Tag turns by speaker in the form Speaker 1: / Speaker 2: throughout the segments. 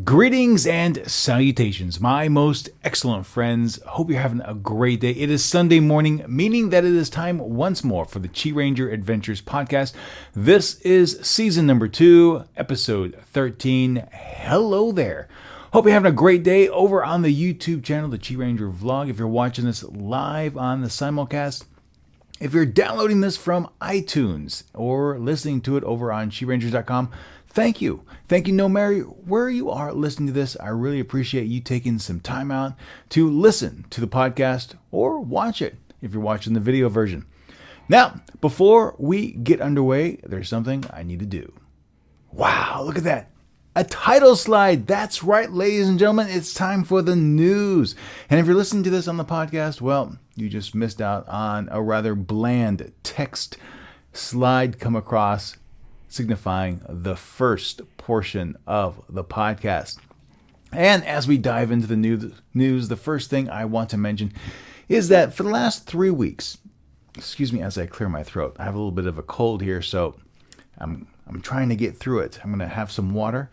Speaker 1: Greetings and salutations, my most excellent friends. Hope you're having a great day. It is Sunday morning, meaning that it is time once more for the Chi Ranger Adventures podcast. This is season number 2, episode 13. Hello there. Hope you're having a great day over on the YouTube channel, the Chi Ranger Vlog. If you're watching this live on the simulcast, if you're downloading this from iTunes or listening to it over on chirangers.com, thank you. Thank you no matter where you are listening to this. I really appreciate you taking some time out to listen to the podcast or watch it if you're watching the video version. Now, before we get underway, there's something I need to do. Wow, look at that. A title slide. That's right, ladies and gentlemen. It's time for the news. And if you're listening to this on the podcast, well, you just missed out on a rather bland text slide come across signifying the first portion of the podcast. And as we dive into the news, the first thing I want to mention is that for the last 3 weeks, excuse me as I clear my throat, I have a little bit of a cold here, so I'm trying to get through it. I'm going to have some water.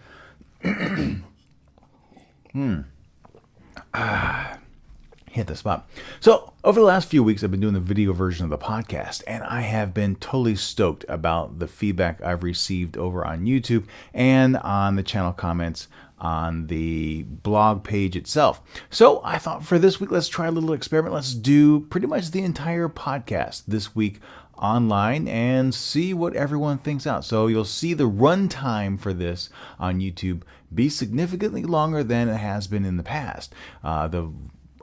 Speaker 1: Hit the spot. So over the last few weeks, I've been doing the video version of the podcast, and I have been totally stoked about the feedback I've received over on YouTube and on the channel comments on the blog page itself. So I thought for this week, let's try a little experiment. Let's do pretty much the entire podcast this week online and see what everyone thinks out. So you'll see the runtime for this on YouTube be significantly longer than it has been in the past. The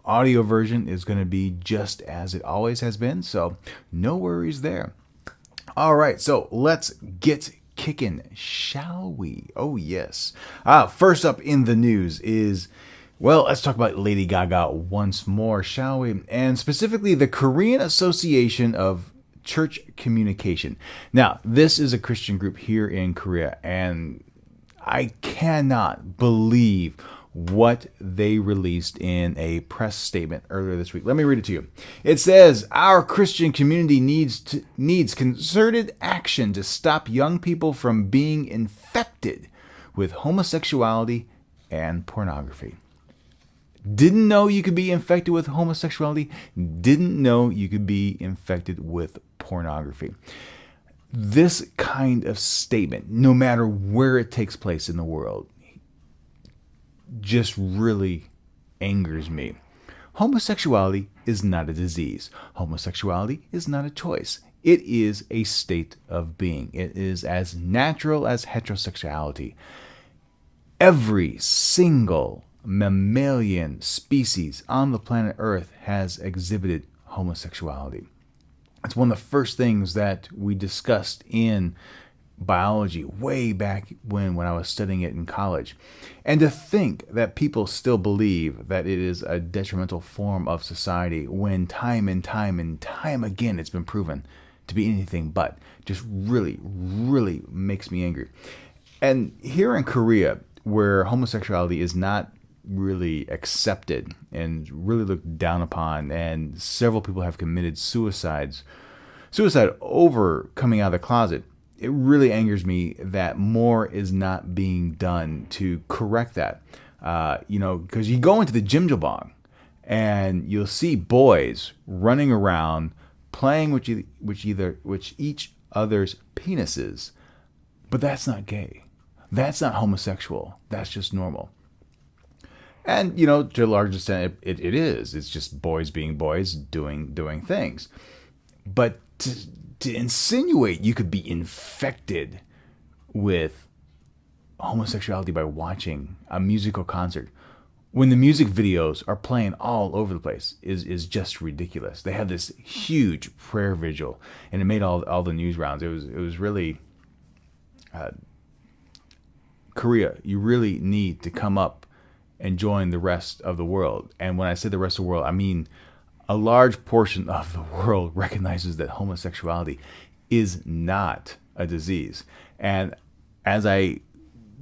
Speaker 1: audio version is going to be just as it always has been, so no worries there. All right, so let's get kicking, shall we? Oh, yes. First up in the news is, well, let's talk about Lady Gaga once more, shall we? And specifically the Korean Association of Church Communication. Now, this is a Christian group here in Korea, and I cannot believe what they released in a press statement earlier this week. Let me read it to you. It says, our Christian community needs concerted action to stop young people from being infected with homosexuality and pornography. Didn't know you could be infected with homosexuality. Didn't know you could be infected with pornography. This kind of statement, no matter where it takes place in the world, just really angers me. Homosexuality is not a disease. Homosexuality is not a choice. It is a state of being. It is as natural as heterosexuality. Every single mammalian species on the planet Earth has exhibited homosexuality. It's one of the first things that we discussed in biology way back when I was studying it in college. And to think that people still believe that it is a detrimental form of society when time and time and time again it's been proven to be anything but, just really, really makes me angry. And here in Korea, where homosexuality is not really accepted and really looked down upon, and several people have committed suicide over coming out of the closet, it really angers me that more is not being done to correct that. Because you go into the jjimjilbang and you'll see boys running around playing with each other's penises, but that's not gay. That's not homosexual. That's just normal. And, to a large extent, it is. It's just boys being boys doing things. But to insinuate you could be infected with homosexuality by watching a musical concert when the music videos are playing all over the place is just ridiculous. They had this huge prayer vigil, and it made all the news rounds. It was really Korea. You really need to come up and join the rest of the world. And when I say the rest of the world, I mean a large portion of the world recognizes that homosexuality is not a disease. And as I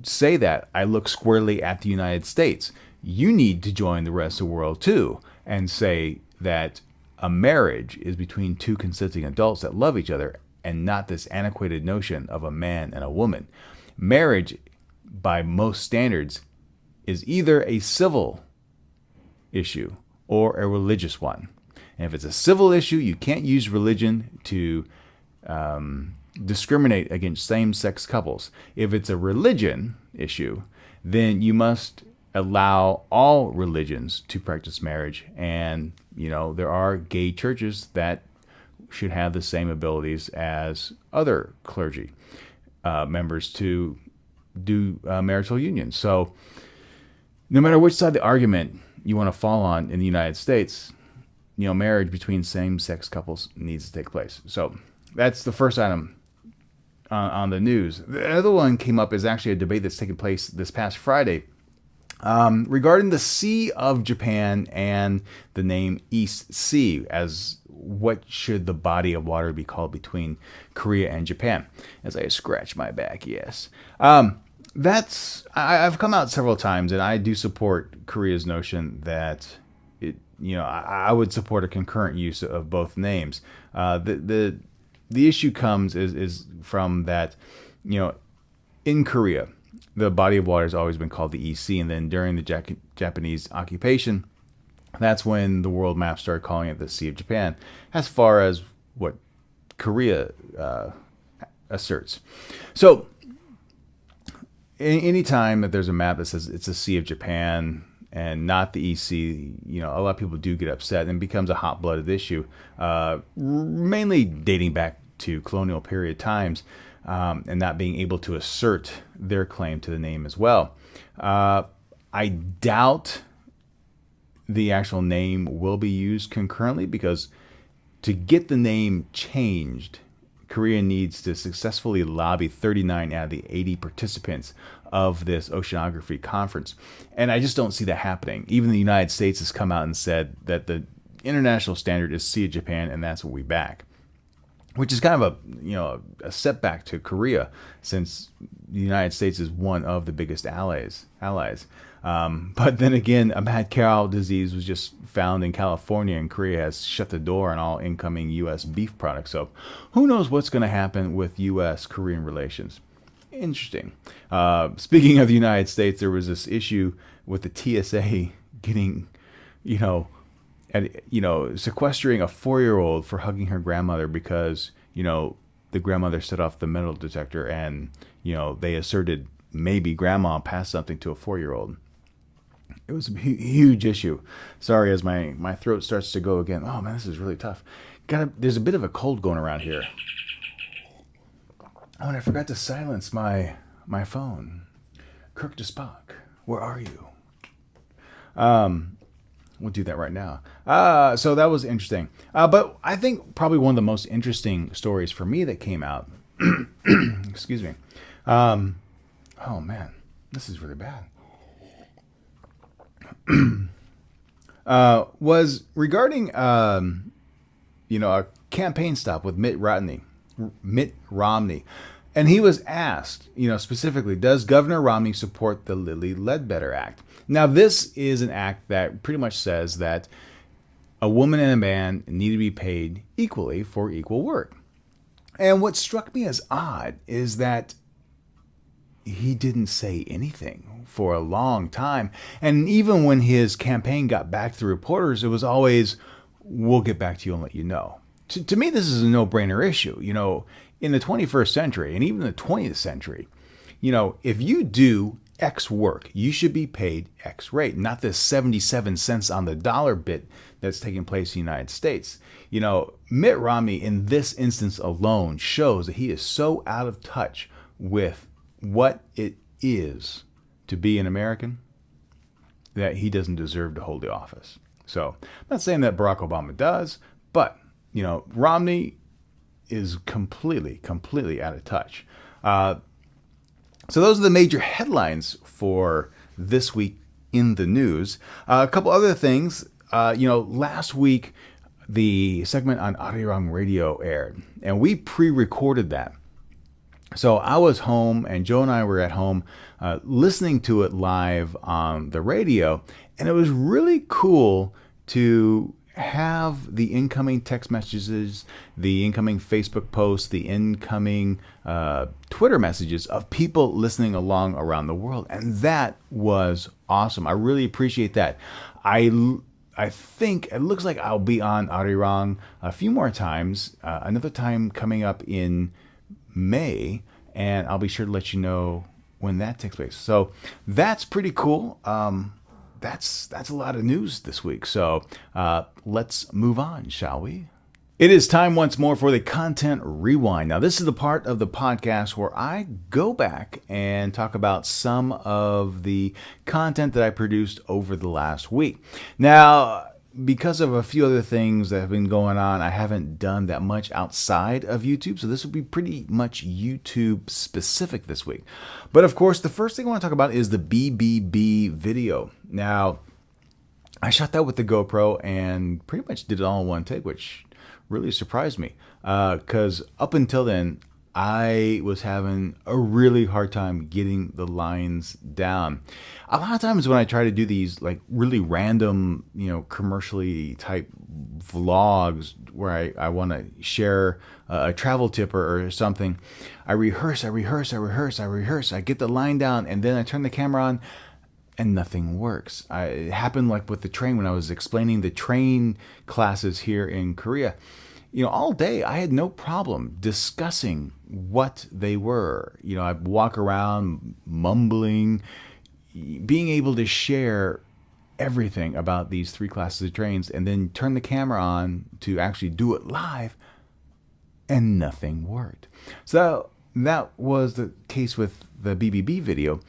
Speaker 1: say that, I look squarely at the United States. You need to join the rest of the world too and say that a marriage is between two consenting adults that love each other and not this antiquated notion of a man and a woman. Marriage, by most standards, is either a civil issue or a religious one. And if it's a civil issue, you can't use religion to discriminate against same-sex couples. If it's a religion issue, then you must allow all religions to practice marriage. And, there are gay churches that should have the same abilities as other clergy members to do marital unions. So no matter which side of the argument you want to fall on in the United States, marriage between same-sex couples needs to take place. So that's the first item on the news. The other one came up is actually a debate that's taken place this past Friday regarding the Sea of Japan and the name East Sea, as what should the body of water be called between Korea and Japan? As I scratch my back, yes. I've come out several times, and I do support Korea's notion that I would support a concurrent use of both names. The issue comes is from that, in Korea, the body of water has always been called the East Sea, and then during the Japanese occupation, that's when the world map started calling it the Sea of Japan, as far as what Korea asserts. So anytime that there's a map that says it's a Sea of Japan and not the East Sea, a lot of people do get upset, and it becomes a hot-blooded issue, mainly dating back to colonial period times, and not being able to assert their claim to the name as well. I doubt the actual name will be used concurrently, because to get the name changed, Korea needs to successfully lobby 39 out of the 80 participants of this oceanography conference. And I just don't see that happening. Even the United States has come out and said that the international standard is Sea of Japan, and that's what we back. Which is kind of a setback to Korea, since the United States is one of the biggest allies. But then again, a mad cow disease was just found in California, and Korea has shut the door on all incoming U.S. beef products. So who knows what's going to happen with U.S.-Korean relations. Interesting. Speaking of the United States, there was this issue with the TSA getting, sequestering a 4-year-old for hugging her grandmother because, the grandmother set off the metal detector, and, they asserted maybe grandma passed something to a 4-year-old. It was a huge issue. Sorry, as my throat starts to go again. Oh man, this is really tough. There's a bit of a cold going around here. Oh, and I forgot to silence my phone. Kirk de Spock, where are you? We'll do that right now. So that was interesting. But I think probably one of the most interesting stories for me that came out, excuse me. Oh man, this is really bad. Was regarding, a campaign stop with Mitt Romney. And he was asked, specifically, does Governor Romney support the Lilly Ledbetter Act? Now, this is an act that pretty much says that a woman and a man need to be paid equally for equal work. And what struck me as odd is that he didn't say anything for a long time. And even when his campaign got back to reporters, it was always, we'll get back to you and let you know. To me, this is a no-brainer issue. In the 21st century and even the 20th century, if you do X work, you should be paid X rate, not this 77 cents on the dollar bit that's taking place in the United States. Mitt Romney in this instance alone shows that he is so out of touch with what it is to be an American that he doesn't deserve to hold the office. So I'm not saying that Barack Obama does, but, Romney is completely out of touch. So those are the major headlines for this week in the news. A couple other things. Last week, the segment on Arirang Radio aired, and we pre-recorded that. So I was home, and Joe and I were at home listening to it live on the radio, and it was really cool to have the incoming text messages, the incoming Facebook posts, the incoming Twitter messages of people listening along around the world. And that was awesome. I really appreciate that. I think it looks like I'll be on Arirang a few more times. Another time coming up in May, and I'll be sure to let you know when that takes place. So that's pretty cool. That's a lot of news this week. So let's move on, shall we? It is time once more for the Content Rewind. Now, this is the part of the podcast where I go back and talk about some of the content that I produced over the last week. Now, because of a few other things that have been going on, I haven't done that much outside of YouTube, so this will be pretty much YouTube specific this week. But of course, the first thing I want to talk about is the BBB video. Now, I shot that with the GoPro and pretty much did it all in one take, which really surprised me, because up until then, I was having a really hard time getting the lines down. A lot of times when I try to do these like really random, commercially type vlogs where I want to share a travel tip or something, I rehearse, I get the line down, and then I turn the camera on and nothing works. It happened like with the train when I was explaining the train classes here in Korea. All day I had no problem discussing what they were. I'd walk around mumbling, being able to share everything about these 3 classes of trains, and then turn the camera on to actually do it live, and nothing worked. So that was the case with the BBB video.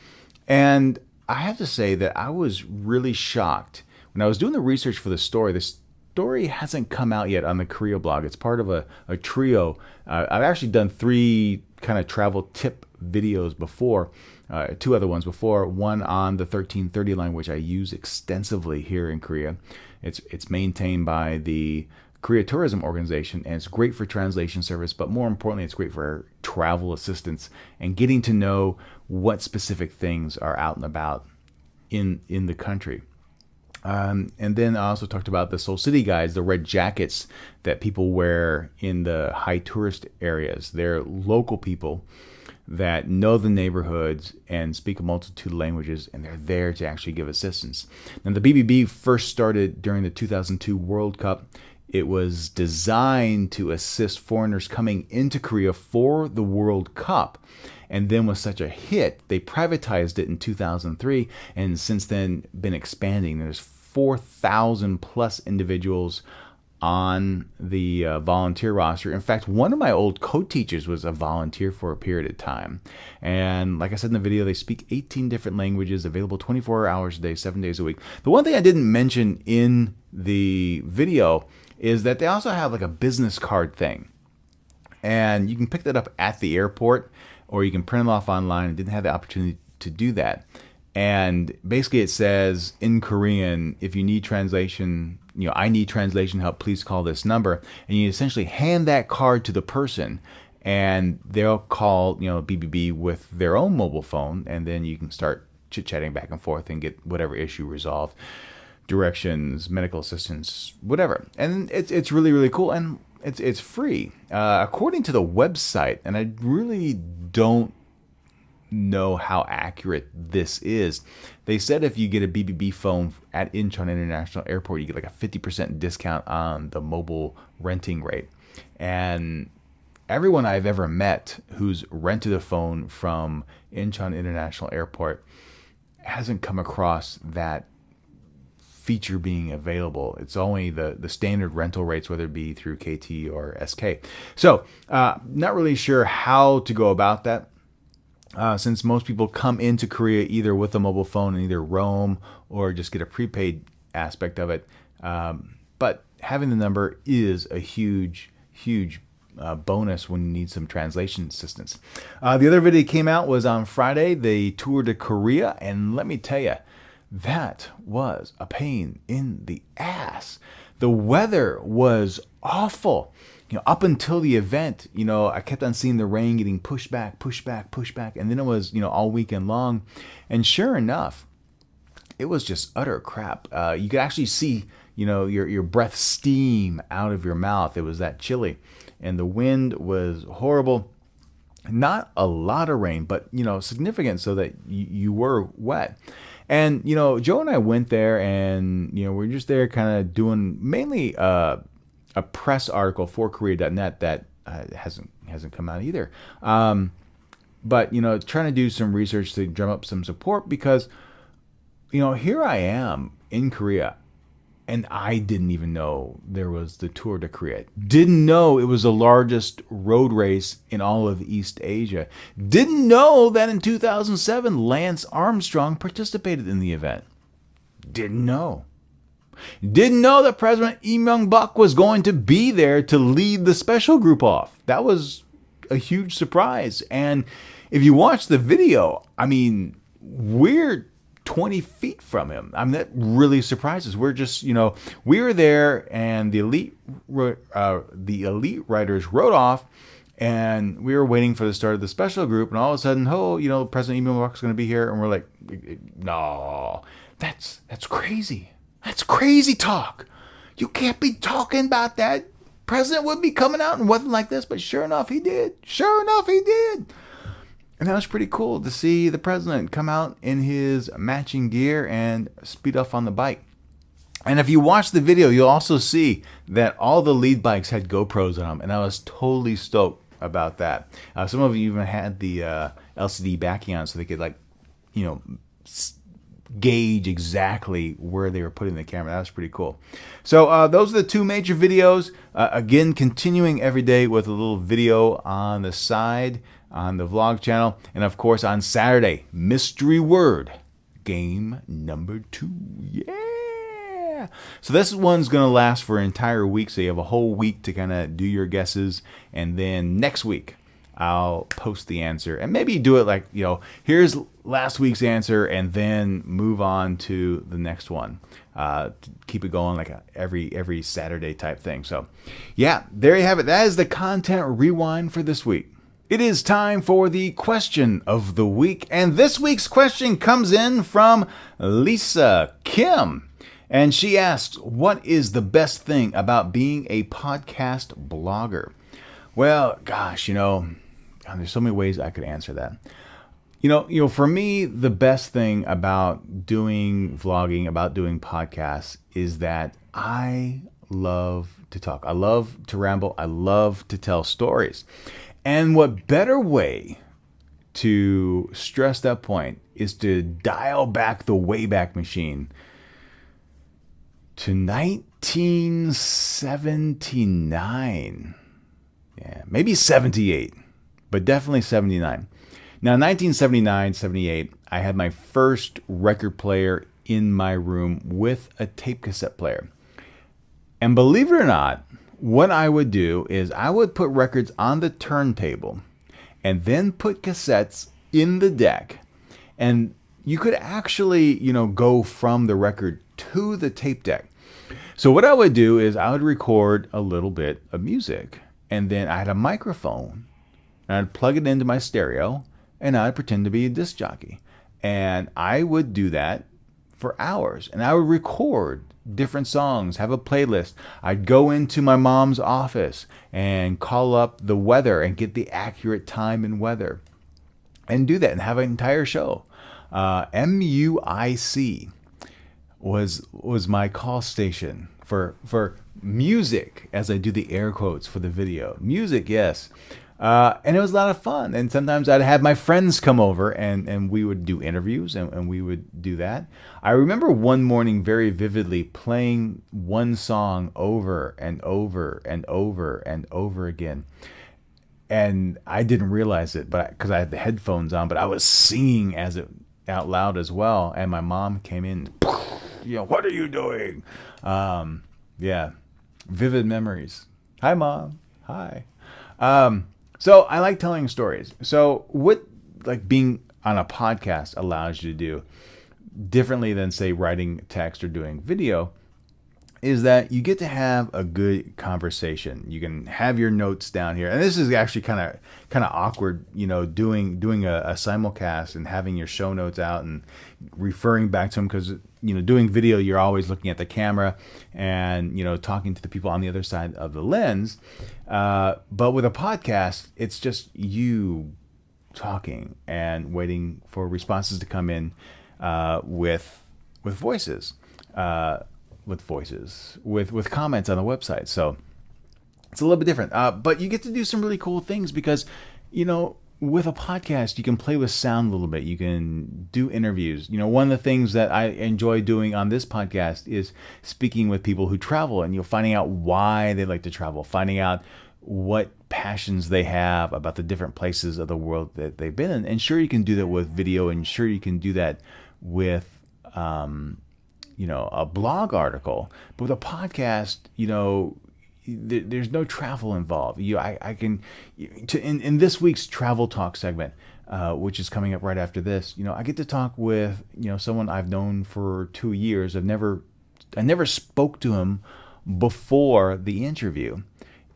Speaker 1: And I have to say that I was really shocked when I was doing the research for the story. The story hasn't come out yet on the Korea blog. It's part of a trio. I've actually done 3 kind of travel tip videos before, 2 other ones before. One on the 1330 line, which I use extensively here in Korea. It's maintained by the Korea Tourism Organization, and it's great for translation service, but more importantly, it's great for travel assistance and getting to know what specific things are out and about in the country. And then I also talked about the Seoul City Guides, the red jackets that people wear in the high tourist areas. They're local people that know the neighborhoods and speak a multitude of languages, and they're there to actually give assistance. Now, the BBB first started during the 2002 World Cup. It was designed to assist foreigners coming into Korea for the World Cup, and then was such a hit, they privatized it in 2003, and since then been expanding. There's 4,000 plus individuals on the volunteer roster. In fact, one of my old co-teachers was a volunteer for a period of time. And like I said in the video, they speak 18 different languages, available 24 hours a day, 7 days a week. The one thing I didn't mention in the video is that they also have like a business card thing. And you can pick that up at the airport, or you can print it off online. I didn't have the opportunity to do that. And basically it says in Korean, if you need translation, I need translation help, please call this number. And you essentially hand that card to the person, and they'll call, BBB with their own mobile phone, and then you can start chit-chatting back and forth and get whatever issue resolved. Directions, medical assistance, whatever. And it's really, really cool. And it's free. According to the website, and I really don't know how accurate this is, they said if you get a BBB phone at Incheon International Airport, you get like a 50% discount on the mobile renting rate. And everyone I've ever met who's rented a phone from Incheon International Airport hasn't come across that feature being available. It's only the standard rental rates, whether it be through KT or SK. So not really sure how to go about that, since most people come into Korea either with a mobile phone and either roam or just get a prepaid aspect of it. But having the number is a huge bonus when you need some translation assistance. The other video that came out was on Friday, the tour to Korea, and let me tell you, that was a pain in the ass. The weather was awful. Up until the event, I kept on seeing the rain getting pushed back, and then it was, all weekend long. And sure enough, it was just utter crap. You could actually see, your breath steam out of your mouth. It was that chilly. And the wind was horrible. Not a lot of rain, but, significant so that you were wet. And, Joe and I went there, and, we're just there kind of doing mainly a press article for Korea.net that hasn't come out either. But, trying to do some research to drum up some support because, here I am in Korea. And I didn't even know there was the Tour de Korea. Didn't know it was the largest road race in all of East Asia. Didn't know that in 2007, Lance Armstrong participated in the event. Didn't know. Didn't know that President Lee Myung-bak was going to be there to lead the special group off. That was a huge surprise. And if you watch the video, we're 20 feet from him. That really surprises. We're just, we were there, and the elite riders rode off, and we were waiting for the start of the special group, and all of a sudden, President Lee Myung-bak is going to be here, and we're like, no, that's crazy. That's crazy talk. You can't be talking about that. President would be coming out and wasn't like this, but sure enough, he did. And that was pretty cool to see the president come out in his matching gear and speed off on the bike. And if you watch the video, you'll also see that all the lead bikes had GoPros on them, and I was totally stoked about that. Some of you even had the LCD backing on so they could gauge exactly where they were putting the camera. That was pretty cool. So those are the two major videos. Again, continuing every day with a little video on the side on the vlog channel. And of course on Saturday, mystery word, game number 2. Yeah! So this one's going to last for an entire week. So you have a whole week to kind of do your guesses. And then next week, I'll post the answer. And maybe do it like, here's last week's answer, and then move on to the next one. Keep it going like every Saturday type thing. So yeah, there you have it. That is the content rewind for this week. It is time for the question of the week. And this week's question comes in from Lisa Kim. And she asks, what is the best thing about being a podcast blogger? Well, gosh, there's so many ways I could answer that. For me, the best thing about doing vlogging, about doing podcasts, is that I love to talk. I love to ramble. I love to tell stories. And what better way to stress that point is to dial back the Wayback Machine to 1979. Yeah, maybe 78, but definitely 79. Now, 1979, 78, I had my first record player in my room with a tape cassette player. And believe it or not, what I would do is I would put records on the turntable and then put cassettes in the deck. And you could actually, go from the record to the tape deck. So what I would do is I would record a little bit of music. And then I had a microphone. And I'd plug it into my stereo. And I'd pretend to be a disc jockey. And I would do that for hours. And I would record different songs, have a playlist. I'd go into my mom's office and call up the weather and get the accurate time and weather. And do that and have an entire show. MUIC was my call station for music, as I do the air quotes for the video. Music, yes. And it was a lot of fun. And sometimes I'd have my friends come over and we would do interviews and we would do that. I remember one morning very vividly playing one song over and over and over and over again. And I didn't realize it, but because I had the headphones on, but I was singing out loud as well. And my mom came in, what are you doing? Yeah, vivid memories. Hi, Mom. Hi. So I like telling stories. So what being on a podcast allows you to do differently than, say, writing text or doing video is that you get to have a good conversation. You can have your notes down here. And this is actually kind of awkward, doing a simulcast and having your show notes out and referring back to them because, doing video, you're always looking at the camera and, talking to the people on the other side of the lens. But with a podcast, it's just you talking and waiting for responses to come in. with voices, with comments on the website. So it's a little bit different, but you get to do some really cool things because, with a podcast, you can play with sound a little bit. You can do interviews. One of the things that I enjoy doing on this podcast is speaking with people who travel, and finding out why they like to travel, finding out what passions they have about the different places of the world that they've been in. And sure, you can do that with video, and sure, you can do that with, a blog article. But with a podcast, there's no travel involved. I can, in this week's Travel Talk segment, which is coming up right after this, I get to talk with, someone I've known for 2 years. I never spoke to him before the interview,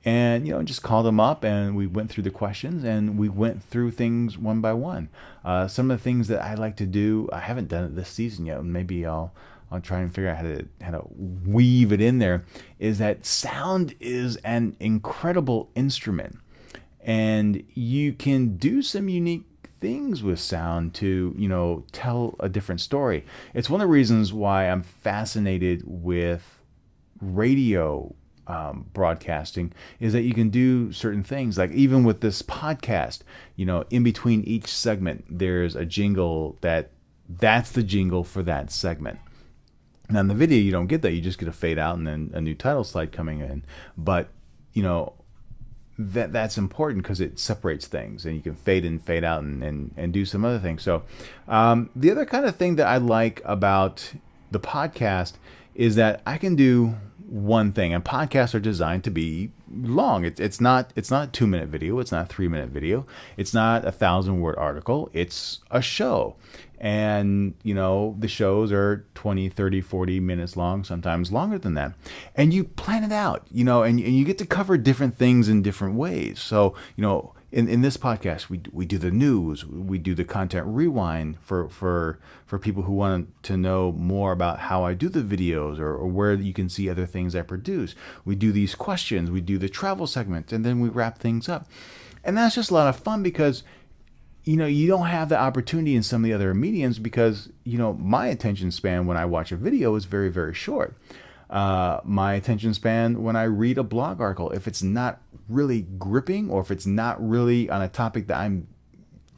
Speaker 1: and, just called him up, and we went through the questions, and we went through things one by one. Some of the things that I like to do, I haven't done it this season yet. Maybe I'll try and figure out how to weave it in there, is that sound is an incredible instrument, and you can do some unique things with sound to, tell a different story. It's one of the reasons why I'm fascinated with radio broadcasting, is that you can do certain things. Like even with this podcast, in between each segment, there's a jingle that's the jingle for that segment. Now in the video, you don't get that. You just get a fade out and then a new title slide coming in. But, that's important because it separates things, and you can fade in, fade out, and do some other things. So the other kind of thing that I like about the podcast is that I can do one thing, and podcasts are designed to be long. It's not a 2-minute video. It's not a 3-minute video. It's not a 1,000-word article. It's a show. And, the shows are 20, 30, 40 minutes long, sometimes longer than that. And you plan it out, and you get to cover different things in different ways. So, in this podcast, we do the news, we do the content rewind for people who want to know more about how I do the videos, or where you can see other things I produce. We do these questions, we do the travel segment, and then we wrap things up. And that's just a lot of fun because, you don't have the opportunity in some of the other mediums because, my attention span when I watch a video is very, very short. My attention span when I read a blog article, if it's not really gripping, or if it's not really on a topic that I'm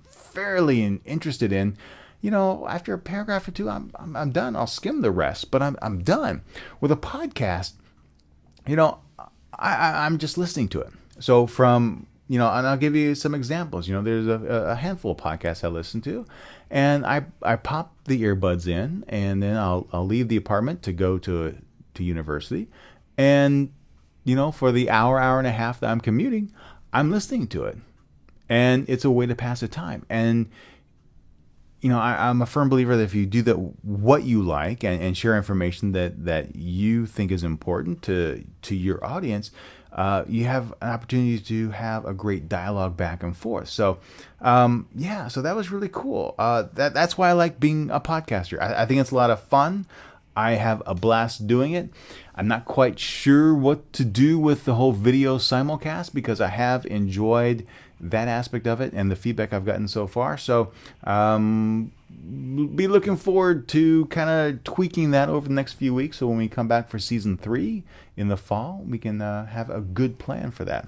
Speaker 1: fairly interested in, after a paragraph or two, I'm done. I'll skim the rest, but I'm done. With a podcast, I'm just listening to it. So from, and I'll give you some examples. There's a handful of podcasts I listen to, and I pop the earbuds in, and then I'll leave the apartment to go to university, and for the hour and a half that I'm commuting, I'm listening to it, and it's a way to pass the time. And I'm a firm believer that if you do that, what you like, and share information that you think is important to your audience, you have an opportunity to have a great dialogue back and forth. So, so that was really cool. That's why I like being a podcaster. I think it's a lot of fun. I have a blast doing it. I'm not quite sure what to do with the whole video simulcast because I have enjoyed that aspect of it and the feedback I've gotten so far. So be looking forward to kind of tweaking that over the next few weeks. So when we come back for season 3 in the fall, we can have a good plan for that.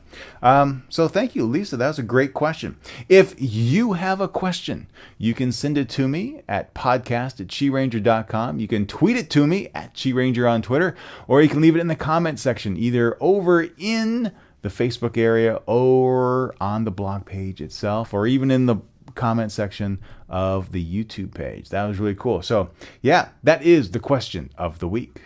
Speaker 1: So thank you, Lisa. That was a great question. If you have a question, you can send it to me at podcast@chiranger.com. You can tweet it to me at chiranger on Twitter, or you can leave it in the comment section, either over in the Facebook area or on the blog page itself, or even in the comment section of the YouTube page. That was really cool. So yeah, that is the question of the week.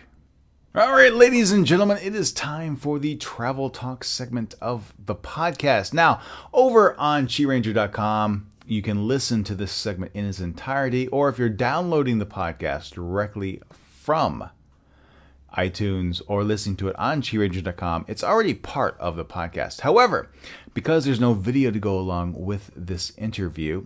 Speaker 1: All right, ladies and gentlemen, it is time for the Travel Talk segment of the podcast. Now, over on chiranger.com, you can listen to this segment in its entirety, or if you're downloading the podcast directly from iTunes or listening to it on chiranger.com, it's already part of the podcast. However, because there's no video to go along with this interview,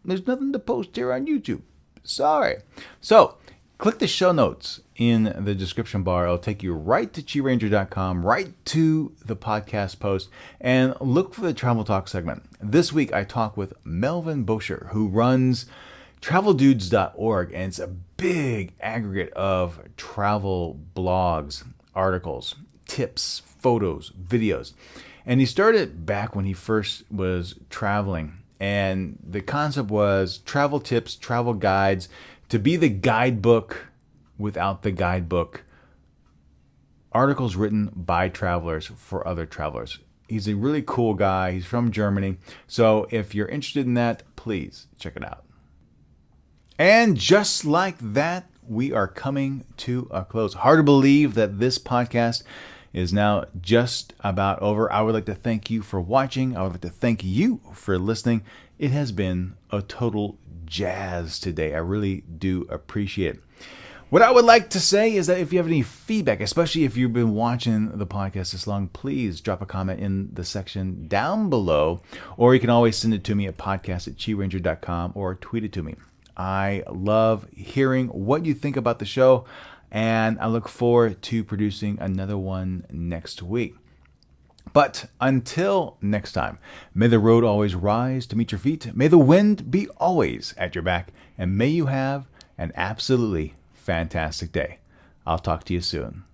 Speaker 1: there's nothing to post here on YouTube. Sorry. So click the show notes in the description bar. It'll take you right to chiranger.com, right to the podcast post, and look for the Travel Talk segment. This week, I talk with Melvin Böcher, who runs traveldudes.org, and it's a big aggregate of travel blogs, articles, tips, photos, videos. And he started back when he first was traveling. And the concept was travel tips, travel guides, to be the guidebook without the guidebook. Articles written by travelers for other travelers. He's a really cool guy. He's from Germany. So if you're interested in that, please check it out. And just like that, we are coming to a close. Hard to believe that this podcast is now just about over. I would like to thank you for watching. I would like to thank you for listening. It has been a total jazz today. I really do appreciate it. What I would like to say is that if you have any feedback, especially if you've been watching the podcast this long, please drop a comment in the section down below, or you can always send it to me at podcast@chiranger.com or tweet it to me. I love hearing what you think about the show, and I look forward to producing another one next week. But until next time, may the road always rise to meet your feet, may the wind be always at your back, and may you have an absolutely fantastic day. I'll talk to you soon.